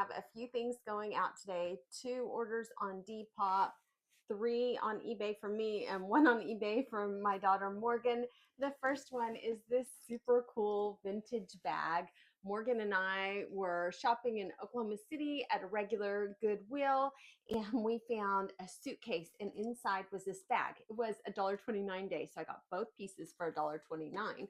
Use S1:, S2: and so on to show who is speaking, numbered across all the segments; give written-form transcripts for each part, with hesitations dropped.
S1: have a few things going out today. 2 orders on Depop, 3 on eBay from me, and 1 on eBay from my daughter Morgan. The first one is this super cool vintage bag. Morgan and I were shopping in Oklahoma City at a regular Goodwill, and we found a suitcase, and inside was this bag. It was $1.29 day, so I got both pieces for $1.29.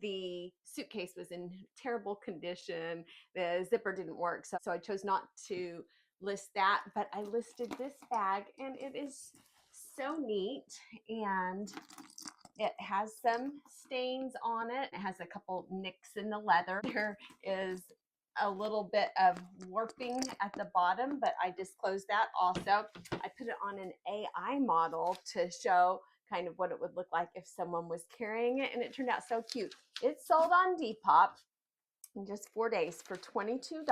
S1: The suitcase was in terrible condition. The zipper didn't work, so I chose not to list that, but I listed this bag, and it is so neat, and it has some stains on it. It has a couple nicks in the leather. There is a little bit of warping at the bottom, but I disclosed that also. I put it on an AI model to show kind of what it would look like if someone was carrying it, and it turned out so cute. It sold on Depop in just 4 days for $22.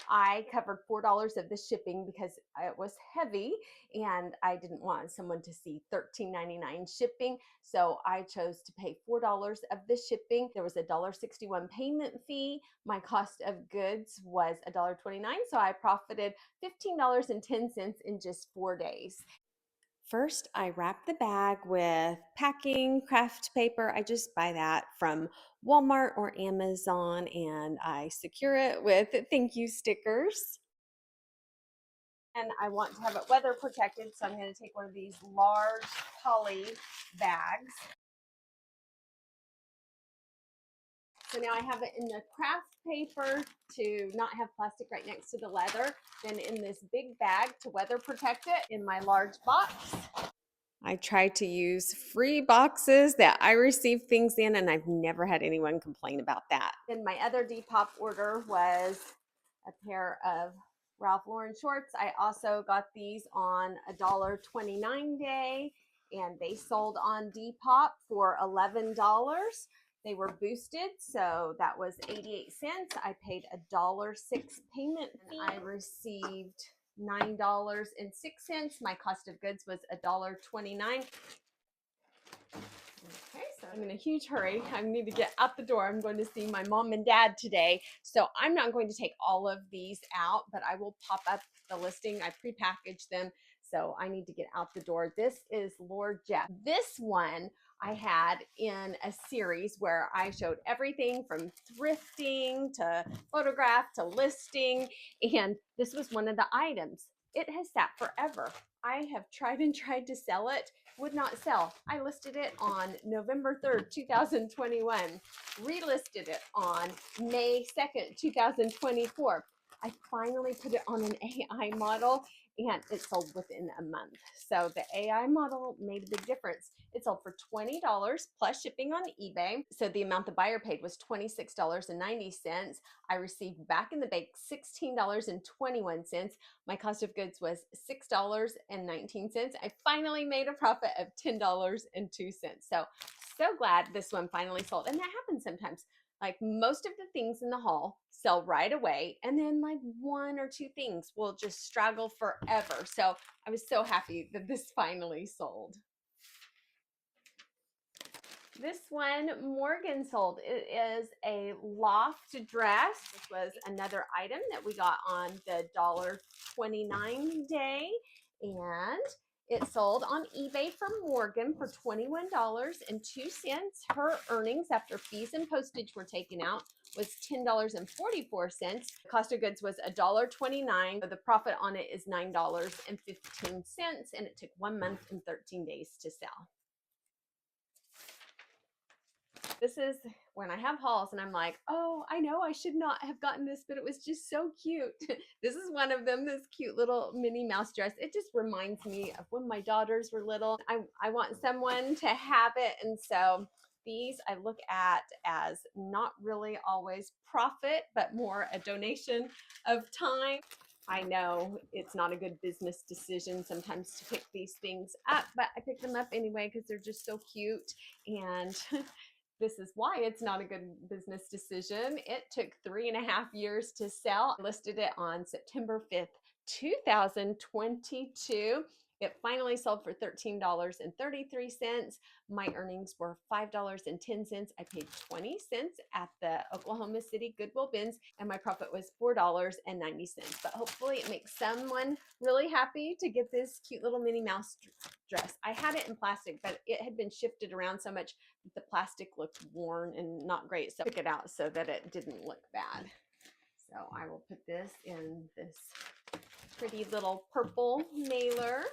S1: I covered $4 of the shipping because it was heavy and I didn't want someone to see $13.99 shipping. So I chose to pay $4 of the shipping. There was a $1.61 payment fee. My cost of goods was $1.29. So I profited $15.10 in just 4 days. First, I wrap the bag with packing craft paper. I just buy that from Walmart or Amazon, and I secure it with thank you stickers. And I want to have it weather protected, so I'm going to take one of these large poly bags. So now I have it in the craft paper to not have plastic right next to the leather, then in this big bag to weather protect it in my large box. I try to use free boxes that I receive things in, and I've never had anyone complain about that. And my other Depop order was a pair of Ralph Lauren shorts. I also got these on $1.29 day, and they sold on Depop for $11. They were boosted, so that was 88 cents. I paid $1.06 payment fee. I received $9.06. My cost of goods was $1.29. Okay, so I'm in a huge hurry. I need to get out the door. I'm going to see my mom and dad today. So I'm not going to take all of these out, but I will pop up the listing. I prepackaged them. So I need to get out the door. This is Lord Jeff. This one I had in a series where I showed everything from thrifting to photograph to listing. And this was one of the items. It has sat forever. I have tried and tried to sell it, would not sell. I listed it on November 3rd, 2021, relisted it on May 2nd, 2024. I finally put it on an AI model and it sold within a month. So the AI model made a big difference. It sold for $20 plus shipping on eBay. So the amount the buyer paid was $26.90. I received back in the bank $16.21. My cost of goods was $6.19. I finally made a profit of $10.02. So glad this one finally sold. And that happens sometimes. Like most of the things in the haul sell right away, and then like 1 or 2 things will just struggle forever. So I was so happy that this finally sold. This one Morgan sold. It is a loft dress. This was another item that we got on the $1.29 day, and it sold on eBay from Morgan for $21.02. Her earnings after fees and postage were taken out was $10.44. The cost of goods was $1.29. The profit on it is $9.15, and it took 1 month and 13 days to sell. This is when I have hauls and I'm like, oh, I know I should not have gotten this, but it was just so cute. This is one of them, this cute little Minnie Mouse dress. It just reminds me of when my daughters were little. I want someone to have it. And so these I look at as not really always profit, but more a donation of time. I know it's not a good business decision sometimes to pick these things up, but I pick them up anyway because they're just so cute. And this is why it's not a good business decision. It took 3.5 years to sell. I listed it on September 5th, 2022. It finally sold for $13.33. My earnings were $5.10. I paid 20 cents at the Oklahoma City Goodwill bins, and my profit was $4.90. But hopefully it makes someone really happy to get this cute little Minnie Mouse dress. I had it in plastic, but it had been shifted around so much that the plastic looked worn and not great. So I took it out so that it didn't look bad. So I will put this in this pretty little purple mailer.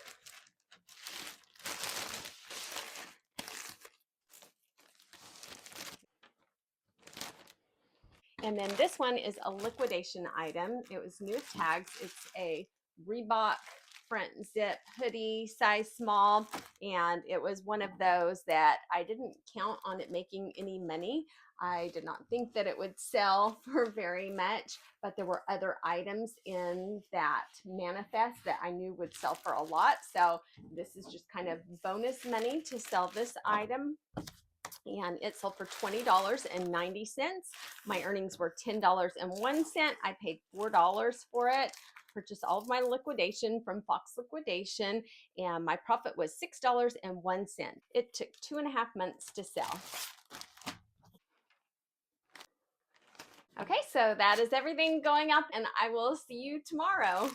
S1: And then this one is a liquidation item. It was new with tags. It's a Reebok front zip hoodie, size small, and it was one of those that I didn't count on it making any money. I did not think that it would sell for very much, but there were other items in that manifest that I knew would sell for a lot. So this is just kind of bonus money to sell this item. And it sold for $20.90. My earnings were $10.01. I paid $4 for it. Purchased all of my liquidation from Fox Liquidation, and my profit was $6.01. It took 2.5 months to sell. Okay, so that is everything going up, and I will see you tomorrow.